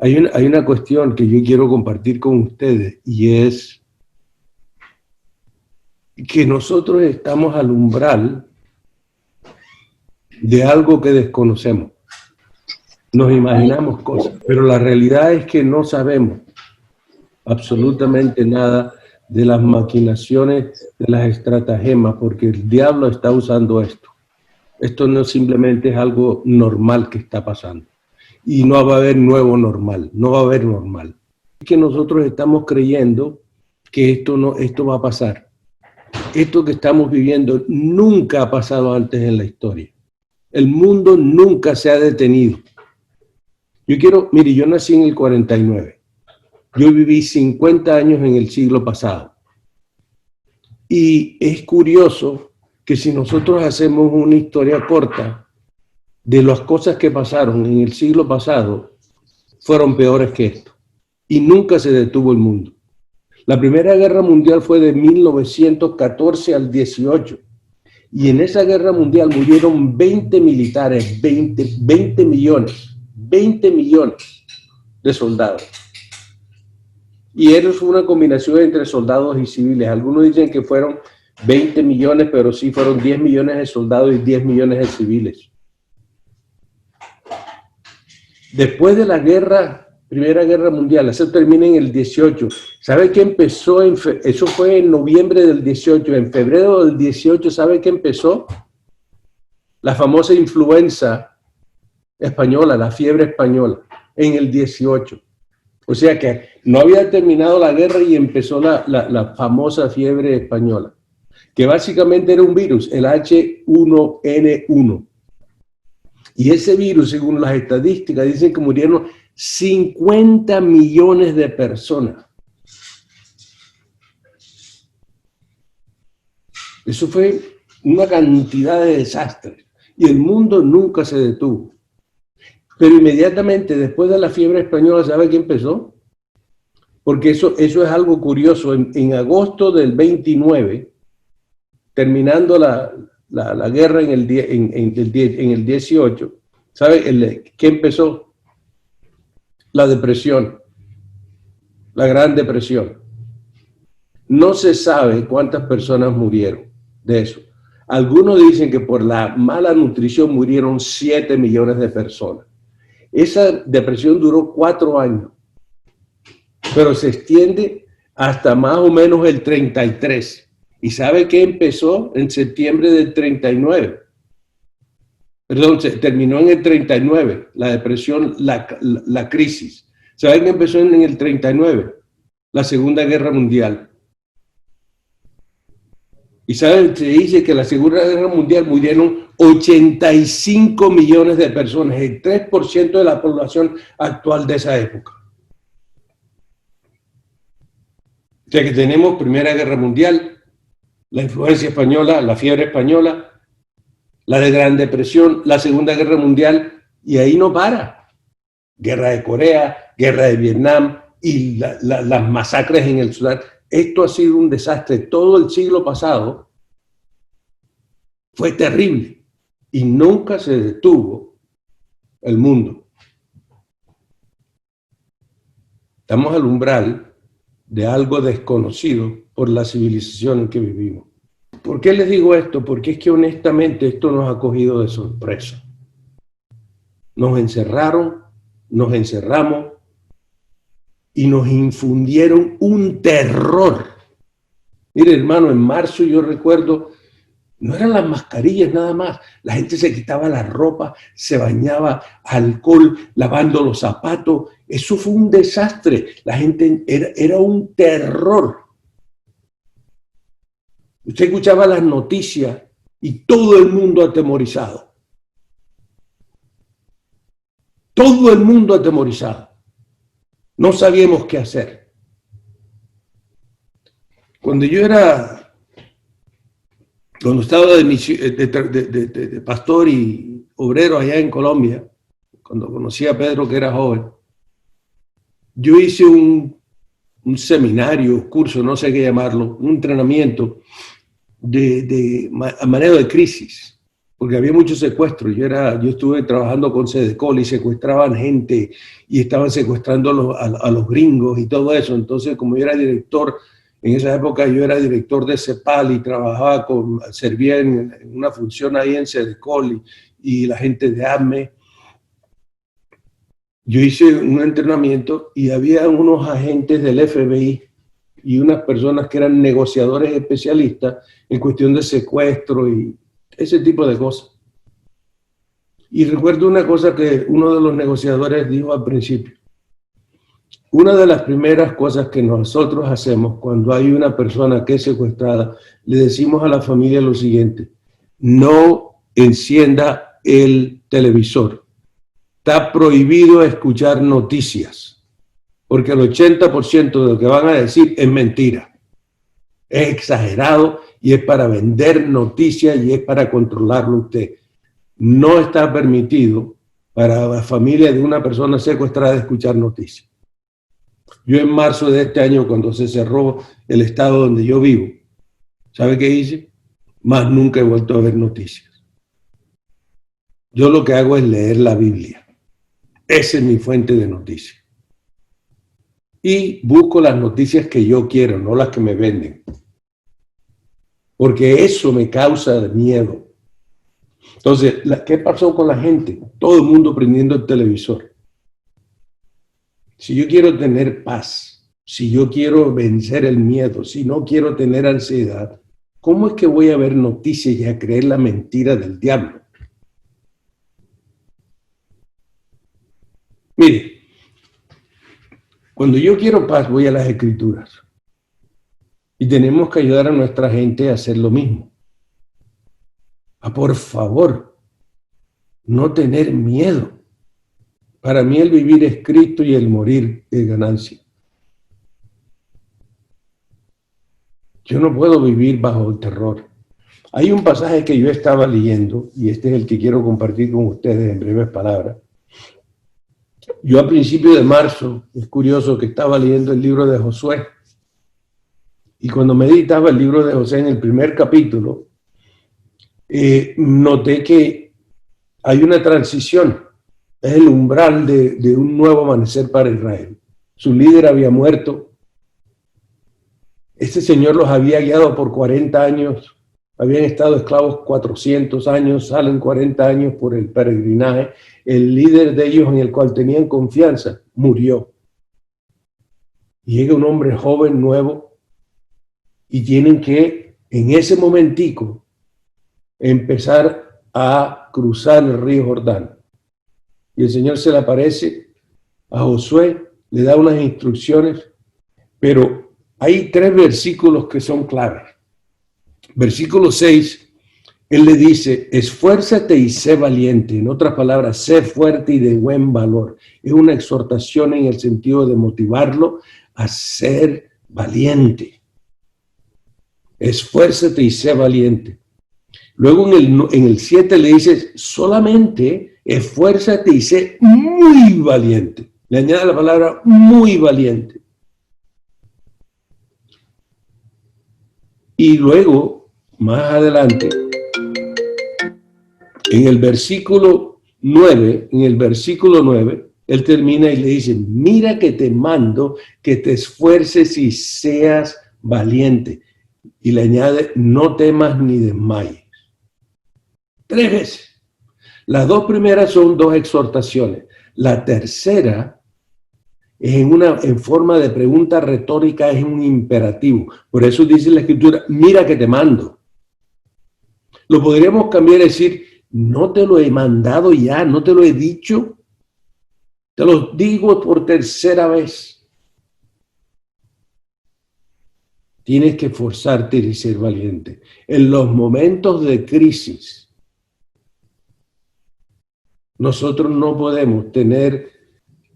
Hay una cuestión que yo quiero compartir con ustedes y es que nosotros estamos al umbral de algo que desconocemos. Nos imaginamos cosas, pero la realidad es que no sabemos absolutamente nada de las maquinaciones, de las estratagemas, porque el diablo está usando esto. Esto no simplemente es algo normal que está pasando. Y no va a haber nuevo normal, no va a haber normal. Es que nosotros estamos creyendo que esto va a pasar. Esto que estamos viviendo nunca ha pasado antes en la historia. El mundo nunca se ha detenido. Mire, yo nací en el 49. Yo viví 50 años en el siglo pasado. Y es curioso que si nosotros hacemos una historia corta de las cosas que pasaron en el siglo pasado, fueron peores que esto. Y nunca se detuvo el mundo. La Primera Guerra Mundial fue de 1914 al 18. Y en esa guerra mundial murieron 20 militares, 20 millones de soldados. Y eso fue una combinación entre soldados y civiles. Algunos dicen que fueron 20 millones, pero sí fueron 10 millones de soldados y 10 millones de civiles. Después de la Primera Guerra Mundial, eso termina en el 18. ¿Sabe qué empezó? Eso fue en noviembre del 18. En febrero del 18, ¿sabe qué empezó? La famosa influenza española, la fiebre española, en el 18. O sea que no había terminado la guerra y empezó la famosa fiebre española, que básicamente era un virus, el H1N1. Y ese virus, según las estadísticas, dicen que murieron 50 millones de personas. Eso fue una cantidad de desastres. Y el mundo nunca se detuvo. Pero inmediatamente después de la fiebre española, ¿sabe qué empezó? Porque eso es algo curioso. En agosto del 29, terminando la guerra en el 18, ¿sabe qué empezó? La depresión, la Gran Depresión. No se sabe cuántas personas murieron de eso. Algunos dicen que por la mala nutrición murieron 7 millones de personas. Esa depresión duró 4 años, pero se extiende hasta más o menos el 33. ¿Y sabe qué empezó en septiembre del 39? Perdón, se terminó en el 39, la depresión, la crisis. ¿Sabe qué empezó en el 39? La Segunda Guerra Mundial. Y saben, se dice que en la Segunda Guerra Mundial murieron 85 millones de personas, el 3% de la población actual de esa época. O sea que tenemos Primera Guerra Mundial, la influencia española, la fiebre española, la de Gran Depresión, la Segunda Guerra Mundial, y ahí no para. Guerra de Corea, guerra de Vietnam y las masacres en el Sudán. Esto ha sido un desastre. Todo el siglo pasado fue terrible y nunca se detuvo el mundo. Estamos al umbral de algo desconocido por la civilización en que vivimos. ¿Por qué les digo esto? Porque es que honestamente esto nos ha cogido de sorpresa. Nos encerraron, nos encerramos y nos infundieron un terror. Mire, hermano, en marzo yo recuerdo, no eran las mascarillas nada más. La gente se quitaba la ropa, se bañaba, alcohol, lavando los zapatos. Eso fue un desastre. La gente era un terror. Usted escuchaba las noticias y todo el mundo atemorizado. Todo el mundo atemorizado. No sabíamos qué hacer. Cuando estaba de pastor y obrero allá en Colombia, cuando conocí a Pedro que era joven, yo hice un seminario, curso, no sé qué llamarlo, un entrenamiento de manejo de crisis. porque había mucho secuestro. Yo estuve trabajando con Sedecol y secuestraban gente y estaban secuestrando a los gringos y todo eso. Entonces, como yo era director, en esa época yo era director de CEPAL y servía en una función ahí en Sedecol y la gente de AME. Yo hice un entrenamiento y había unos agentes del FBI y unas personas que eran negociadores especialistas en cuestión de secuestro y ese tipo de cosas. Y recuerdo una cosa que uno de los negociadores dijo al principio. Una de las primeras cosas que nosotros hacemos cuando hay una persona que es secuestrada, le decimos a la familia lo siguiente: no encienda el televisor. Está prohibido escuchar noticias, porque el 80% de lo que van a decir es mentira. Es exagerado y es para vender noticias y es para controlarlo usted. No está permitido para la familia de una persona secuestrada escuchar noticias. Yo en marzo de este año, cuando se cerró el estado donde yo vivo, ¿sabe qué hice? Más nunca he vuelto a ver noticias. Yo lo que hago es leer la Biblia. Esa es mi fuente de noticias. Y busco las noticias que yo quiero, no las que me venden. Porque eso me causa miedo. Entonces, ¿qué pasó con la gente? Todo el mundo prendiendo el televisor. Si yo quiero tener paz, si yo quiero vencer el miedo, si no quiero tener ansiedad, ¿cómo es que voy a ver noticias y a creer la mentira del diablo? Mire, cuando yo quiero paz voy a las Escrituras y tenemos que ayudar a nuestra gente a hacer lo mismo. Por favor, no tener miedo. Para mí el vivir es Cristo y el morir es ganancia. Yo no puedo vivir bajo el terror. Hay un pasaje que yo estaba leyendo y este es el que quiero compartir con ustedes en breves palabras. Yo a principios de marzo, es curioso que estaba leyendo el libro de Josué y cuando meditaba el libro de Josué en el primer capítulo, noté que hay una transición, es el umbral de un nuevo amanecer para Israel. Su líder había muerto, este señor los había guiado por 40 años, habían estado esclavos 400 años, salen 40 años por el peregrinaje. El líder de ellos en el cual tenían confianza murió. Llega un hombre joven, nuevo, y tienen que, en ese momentico, empezar a cruzar el río Jordán. Y el Señor se le aparece a Josué, le da unas instrucciones, pero hay 3 versículos que son claves. Versículo 6, él le dice: esfuérzate y sé valiente. En otras palabras, sé fuerte y de buen valor. Es una exhortación en el sentido de motivarlo a ser valiente. Esfuérzate y sé valiente. Luego en el 7 le dice: solamente esfuérzate y sé muy valiente. Le añade la palabra muy valiente. Y luego, más adelante, en el versículo 9, él termina y le dice: mira que te mando que te esfuerces y seas valiente. Y le añade: no temas ni desmayes. 3 veces. Las 2 primeras son 2 exhortaciones. La tercera es en forma de pregunta retórica, es un imperativo. Por eso dice la Escritura: mira que te mando. Lo podríamos cambiar y decir: no te lo he mandado ya, no te lo he dicho. Te lo digo por tercera vez. Tienes que esforzarte y ser valiente. En los momentos de crisis, nosotros no podemos tener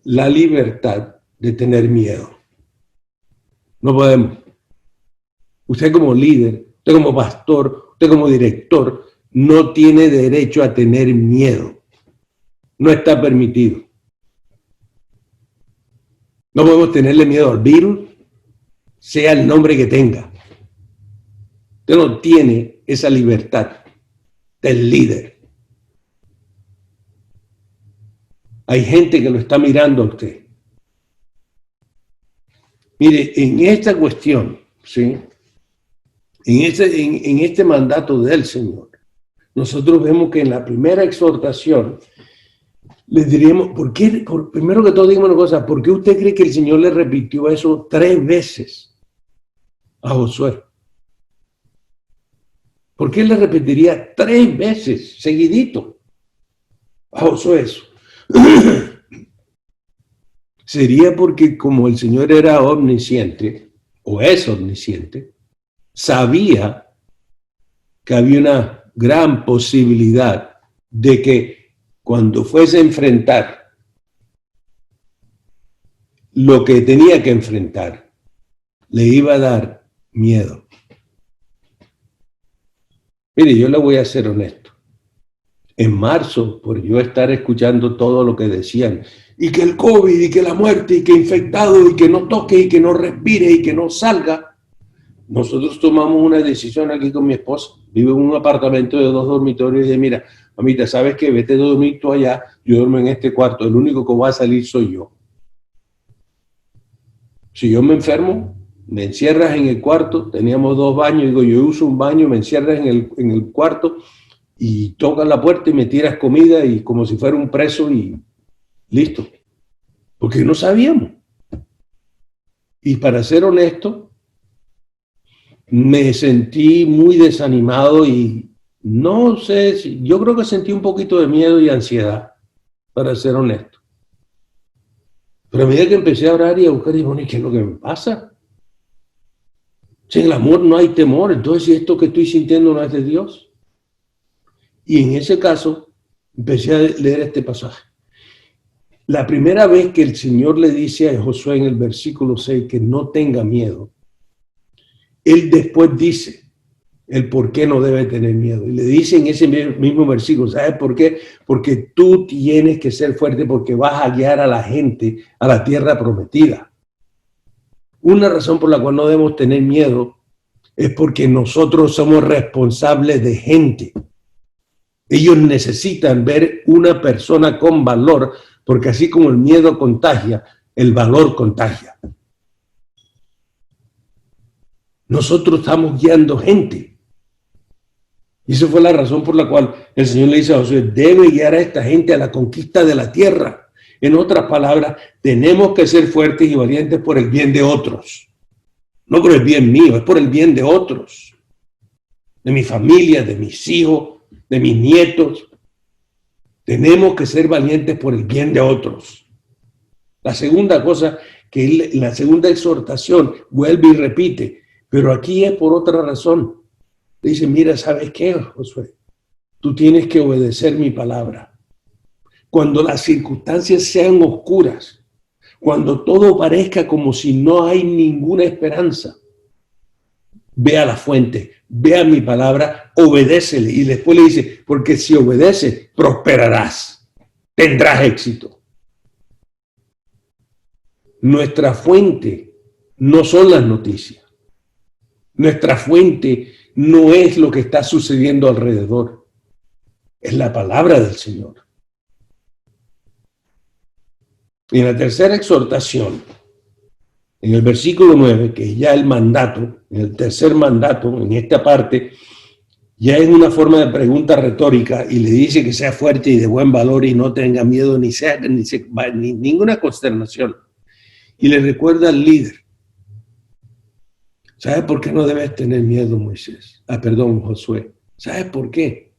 la libertad de tener miedo. No podemos. Usted como líder, usted como pastor, usted como director, no tiene derecho a tener miedo. No está permitido. No podemos tenerle miedo al virus, sea el nombre que tenga. Usted no tiene esa libertad del líder. Hay gente que lo está mirando a usted. Mire, en esta cuestión, ¿sí? En este mandato del Señor, nosotros vemos que en la primera exhortación les diríamos, primero que todo, dígame una cosa, ¿por qué usted cree que el Señor le repitió eso 3 veces a Josué? ¿Por qué le repetiría 3 veces seguidito a Josué eso? Sería porque como el Señor era omnisciente, o es omnisciente, sabía que había una gran posibilidad de que cuando fuese a enfrentar lo que tenía que enfrentar, le iba a dar miedo. Mire, yo le voy a ser honesto. En marzo, por yo estar escuchando todo lo que decían, y que el COVID, y que la muerte, y que infectado, y que no toque, y que no respire, y que no salga, nosotros tomamos una decisión aquí con mi esposa. Vivo en un apartamento de 2 dormitorios y dice, mira, mamita, ¿sabes qué? Vete a dormir tú allá, yo duermo en este cuarto, el único que va a salir soy yo. Si yo me enfermo, me encierras en el cuarto, teníamos 2 baños, digo, yo uso un baño, me encierras en el cuarto y tocas la puerta y me tiras comida y como si fuera un preso y listo. Porque no sabíamos. Y para ser honesto, me sentí muy desanimado y no sé, yo creo que sentí un poquito de miedo y ansiedad, para ser honesto. Pero a medida que empecé a orar y a buscar, dije, bueno, ¿y qué es lo que me pasa? Si en el amor no hay temor, entonces si esto que estoy sintiendo no es de Dios. Y en ese caso, empecé a leer este pasaje. La primera vez que el Señor le dice a Josué en el versículo 6 que no tenga miedo, él después dice el por qué no debe tener miedo. Y le dice en ese mismo versículo, ¿sabes por qué? Porque tú tienes que ser fuerte porque vas a guiar a la gente a la tierra prometida. Una razón por la cual no debemos tener miedo es porque nosotros somos responsables de gente. Ellos necesitan ver una persona con valor, porque así como el miedo contagia, el valor contagia. Nosotros estamos guiando gente. Y esa fue la razón por la cual el Señor le dice a Josué, debe guiar a esta gente a la conquista de la tierra. En otras palabras, tenemos que ser fuertes y valientes por el bien de otros. No por el bien mío, es por el bien de otros. De mi familia, de mis hijos, de mis nietos. Tenemos que ser valientes por el bien de otros. La segunda cosa, la segunda exhortación, vuelve y repite, pero aquí es por otra razón. Le dice, mira, ¿sabes qué, Josué? Tú tienes que obedecer mi palabra. Cuando las circunstancias sean oscuras, cuando todo parezca como si no hay ninguna esperanza, ve a la fuente, ve a mi palabra, obedécele. Y después le dice, porque si obedeces, prosperarás, tendrás éxito. Nuestra fuente no son las noticias. Nuestra fuente no es lo que está sucediendo alrededor. Es la palabra del Señor. Y en la tercera exhortación, en el versículo 9, que es ya el mandato, en el tercer mandato, en esta parte, ya es una forma de pregunta retórica y le dice que sea fuerte y de buen valor y no tenga miedo ni ninguna consternación. Y le recuerda al líder. ¿Sabes por qué no debes tener miedo, Moisés? Josué. ¿Sabes por qué?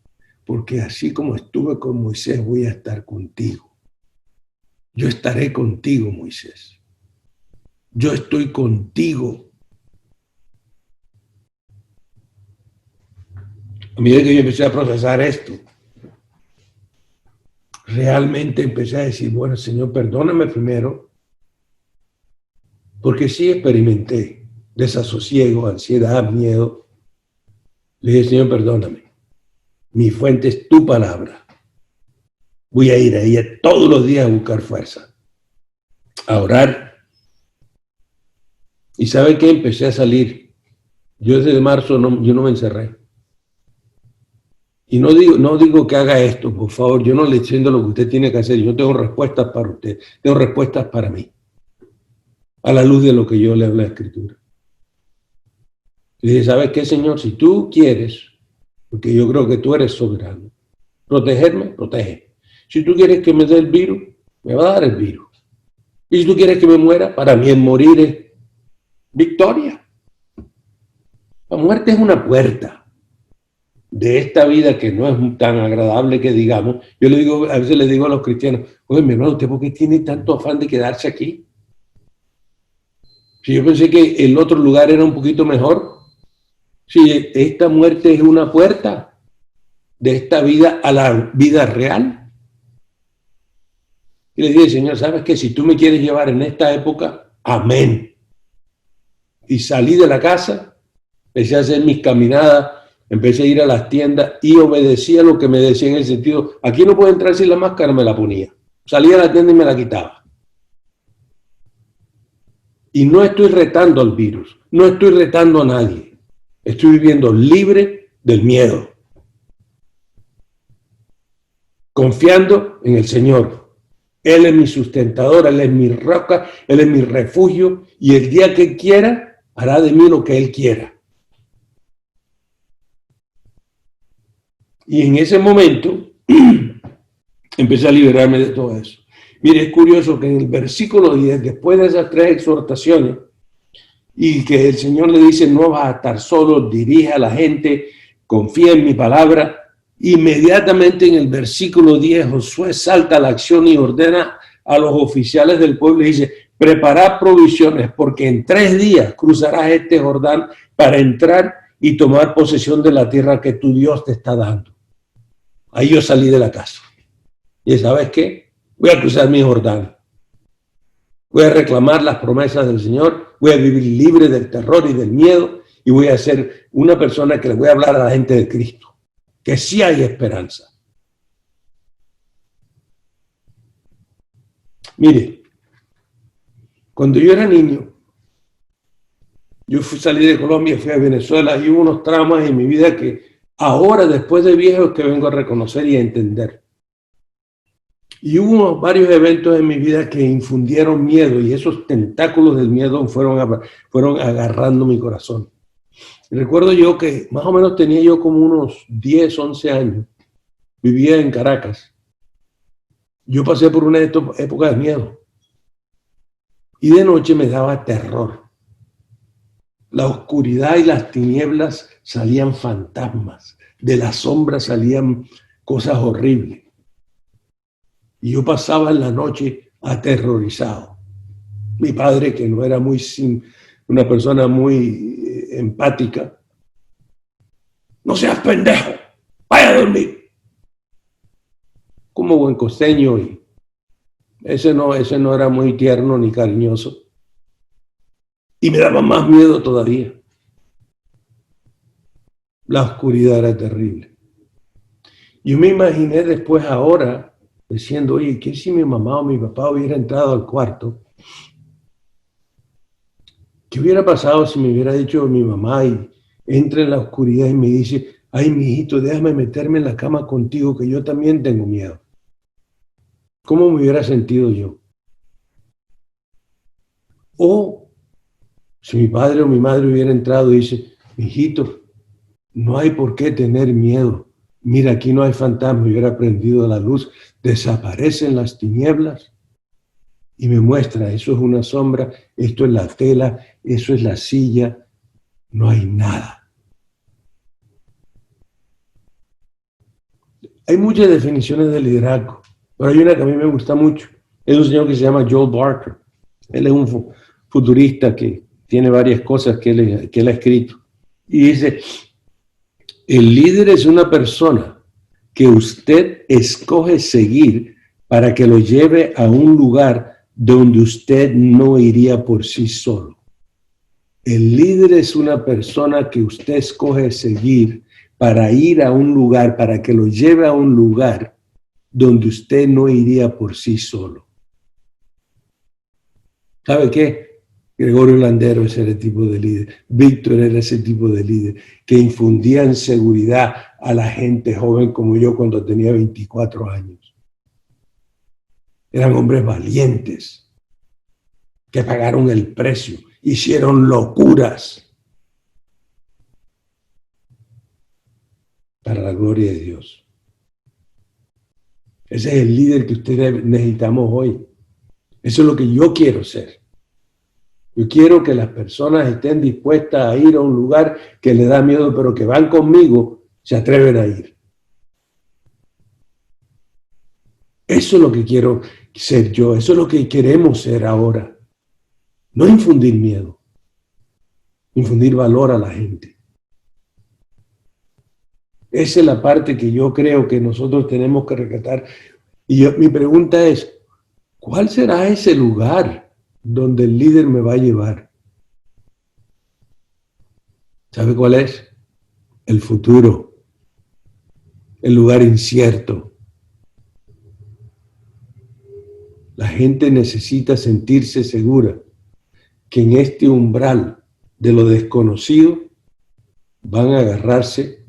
Porque así como estuve con Moisés, voy a estar contigo. Yo estaré contigo, Moisés. Yo estoy contigo. A medida que yo empecé a procesar esto, realmente empecé a decir, bueno, Señor, perdóname primero, porque sí experimenté desasosiego, ansiedad, miedo. Le dije, Señor, perdóname. Mi fuente es tu palabra. Voy a ir a ella todos los días a buscar fuerza, a orar. ¿Y sabe qué? Empecé a salir. Yo desde marzo yo no me encerré. Y no digo que haga esto, por favor, yo no le estoy diciendo lo que usted tiene que hacer, yo tengo respuestas para usted, tengo respuestas para mí, a la luz de lo que yo le hablo de la Escritura. Y dice, ¿sabes qué, Señor? Si tú quieres, porque yo creo que tú eres soberano, protegerme, protege. Si tú quieres que me dé el virus, me va a dar el virus. Y si tú quieres que me muera, para mí el morir es victoria. La muerte es una puerta de esta vida que no es tan agradable que digamos. Yo le digo, a veces le digo a los cristianos, oye, mi hermano, ¿usted por qué tiene tanto afán de quedarse aquí? Si yo pensé que el otro lugar era un poquito mejor. Si esta muerte es una puerta de esta vida a la vida real. Y le dije, Señor, ¿sabes qué? Si tú me quieres llevar en esta época, amén. Y salí de la casa, empecé a hacer mis caminadas, empecé a ir a las tiendas y obedecía lo que me decía en el sentido, aquí no puedo entrar sin la máscara, me la ponía. Salía a la tienda y me la quitaba. Y no estoy retando al virus, no estoy retando a nadie. Estoy viviendo libre del miedo. Confiando en el Señor. Él es mi sustentador, Él es mi roca, Él es mi refugio y el día que quiera hará de mí lo que Él quiera. Y en ese momento empecé a liberarme de todo eso. Mire, es curioso que en el versículo 10, después de esas 3 exhortaciones, y que el Señor le dice, no vas a estar solo, dirige a la gente, confía en mi palabra, inmediatamente en el versículo 10, Josué salta a la acción y ordena a los oficiales del pueblo y dice, preparad provisiones, porque en 3 días cruzarás este Jordán para entrar y tomar posesión de la tierra que tu Dios te está dando. Ahí yo salí de la casa. Y ¿sabes qué? Voy a cruzar mi Jordán. Voy a reclamar las promesas del Señor. Voy a vivir libre del terror y del miedo. Y voy a ser una persona que le voy a hablar a la gente de Cristo. Que sí hay esperanza. Mire, cuando yo era niño, yo salí de Colombia, fui a Venezuela y hubo unos traumas en mi vida que ahora, después de viejo, es que vengo a reconocer y a entender. Y hubo varios eventos en mi vida que infundieron miedo y esos tentáculos del miedo fueron agarrando mi corazón. Y recuerdo yo que más o menos tenía yo como unos 10, 11 años. Vivía en Caracas. Yo pasé por una época de miedo. Y de noche me daba terror. La oscuridad y las tinieblas salían fantasmas. De las sombras salían cosas horribles. Y yo pasaba en la noche aterrorizado. Mi padre, que no era una persona muy empática, no seas pendejo, vaya a dormir. Como buen costeño, y ese no era muy tierno ni cariñoso. Y me daba más miedo todavía. La oscuridad era terrible. Yo me imaginé después ahora diciendo, oye, ¿qué si mi mamá o mi papá hubiera entrado al cuarto? ¿Qué hubiera pasado si me hubiera dicho mi mamá y entra en la oscuridad y me dice, ay, mijito, déjame meterme en la cama contigo que yo también tengo miedo? ¿Cómo me hubiera sentido yo? O si mi padre o mi madre hubiera entrado y dice, mijito, no hay por qué tener miedo. Mira, aquí no hay fantasma, hubiera prendido la luz, desaparecen las tinieblas y me muestra, eso es una sombra, esto es la tela, eso es la silla, no hay nada. Hay muchas definiciones de liderazgo, pero hay una que a mí me gusta mucho. Es un señor que se llama Joel Barker. Él es un futurista que tiene varias cosas que él ha escrito. Y dice, el líder es una persona que usted escoge seguir para que lo lleve a un lugar donde usted no iría por sí solo. El líder es una persona que usted escoge seguir para ir a un lugar, para que lo lleve a un lugar donde usted no iría por sí solo. ¿Sabe qué? Gregorio Landero es ese tipo de líder. Víctor era ese tipo de líder que infundían seguridad a la gente joven como yo cuando tenía 24 años. Eran hombres valientes que pagaron el precio, hicieron locuras para la gloria de Dios. Ese es el líder que ustedes necesitamos hoy. Eso es lo que yo quiero ser. Yo quiero que las personas estén dispuestas a ir a un lugar que les da miedo, pero que van conmigo, se atreven a ir. Eso es lo que quiero ser yo, eso es lo que queremos ser ahora. No infundir miedo, infundir valor a la gente. Esa es la parte que yo creo que nosotros tenemos que rescatar. Y mi pregunta es, ¿cuál será ese lugar donde el líder me va a llevar? ¿Sabe cuál es? El futuro, el lugar incierto. La gente necesita sentirse segura que en este umbral de lo desconocido van a agarrarse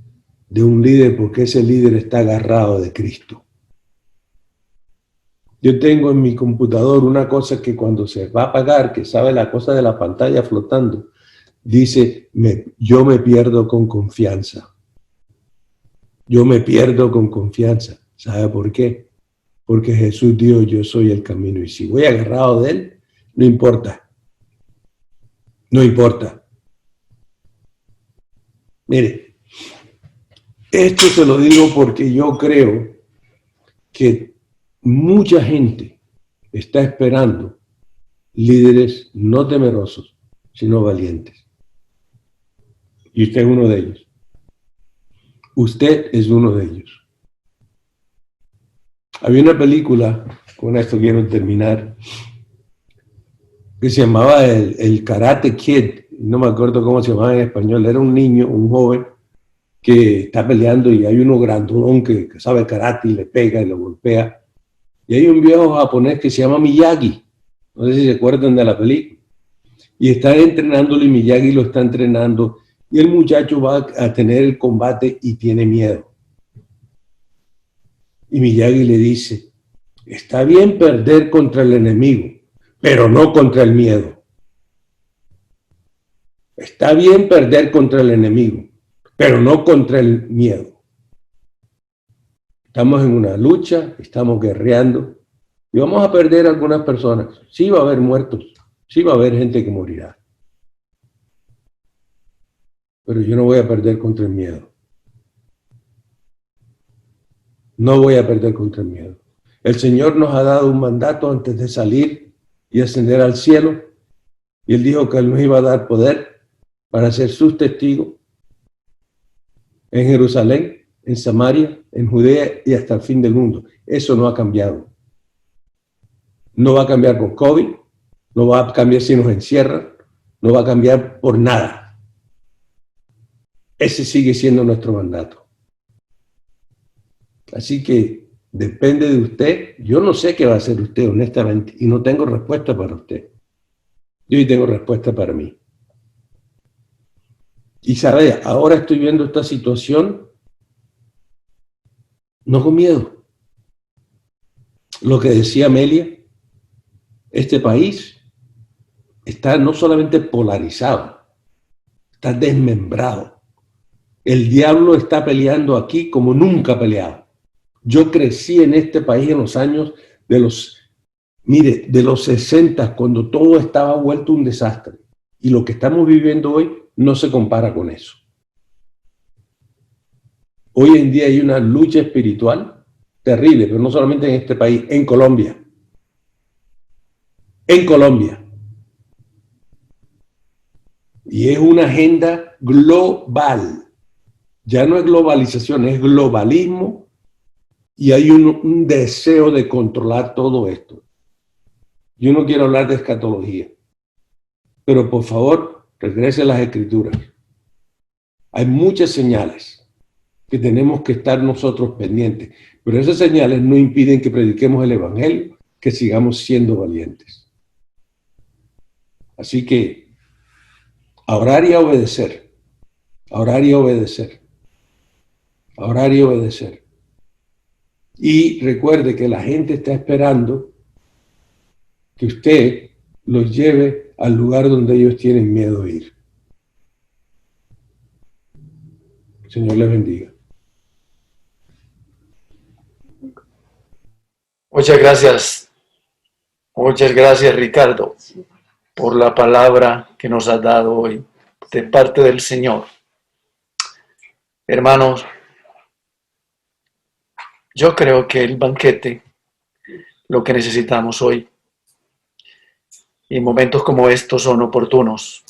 de un líder porque ese líder está agarrado de Cristo. Yo tengo en mi computador una cosa que cuando se va a apagar, que sabe la cosa de la pantalla flotando, dice, yo me pierdo con confianza. Yo me pierdo con confianza. ¿Sabe por qué? Porque Jesús dijo, yo soy el camino. Y si voy agarrado de él, no importa. No importa. Mire, esto se lo digo porque yo creo que mucha gente está esperando líderes no temerosos, sino valientes. Y usted es uno de ellos. Usted es uno de ellos. Había una película, con esto quiero terminar, que se llamaba el Karate Kid, no me acuerdo cómo se llamaba en español, era un niño, un joven, que está peleando y hay uno grandulón que sabe karate y le pega y lo golpea. Y hay un viejo japonés que se llama Miyagi, no sé si se acuerdan de la película, y está entrenándolo y Miyagi lo está entrenando y el muchacho va a tener el combate y tiene miedo. Y Miyagi le dice, está bien perder contra el enemigo, pero no contra el miedo. Está bien perder contra el enemigo, pero no contra el miedo. Estamos en una lucha, estamos guerreando y vamos a perder algunas personas. Sí va a haber muertos, sí va a haber gente que morirá. Pero yo no voy a perder contra el miedo. No voy a perder contra el miedo. El Señor nos ha dado un mandato antes de salir y ascender al cielo. Y Él dijo que Él nos iba a dar poder para ser sus testigos en Jerusalén, en Samaria, en Judea y hasta el fin del mundo. Eso no ha cambiado. No va a cambiar con COVID, no va a cambiar si nos encierran, no va a cambiar por nada. Ese sigue siendo nuestro mandato. Así que depende de usted. Yo no sé qué va a hacer usted, honestamente, y no tengo respuesta para usted. Yo tengo respuesta para mí. Y sabe, ahora estoy viendo esta situación no con miedo. Lo que decía Amelia, este país está no solamente polarizado, está desmembrado. El diablo está peleando aquí como nunca ha peleado. Yo crecí en este país en los años de los 60, cuando todo estaba vuelto un desastre. Y lo que estamos viviendo hoy no se compara con eso. Hoy en día hay una lucha espiritual terrible, pero no solamente en este país, en Colombia. En Colombia. Y es una agenda global. Ya no es globalización, es globalismo. Y hay un deseo de controlar todo esto. Yo no quiero hablar de escatología, pero por favor, regrese a las Escrituras. Hay muchas señales que tenemos que estar nosotros pendientes, pero esas señales no impiden que prediquemos el Evangelio, que sigamos siendo valientes. Así que a orar y a obedecer, a orar y a obedecer, a orar y a obedecer. Y recuerde que la gente está esperando que usted los lleve al lugar donde ellos tienen miedo de ir. Señor les bendiga. Muchas gracias Ricardo, por la palabra que nos has dado hoy de parte del Señor. Hermanos, yo creo que el banquete, lo que necesitamos hoy, y momentos como estos son oportunos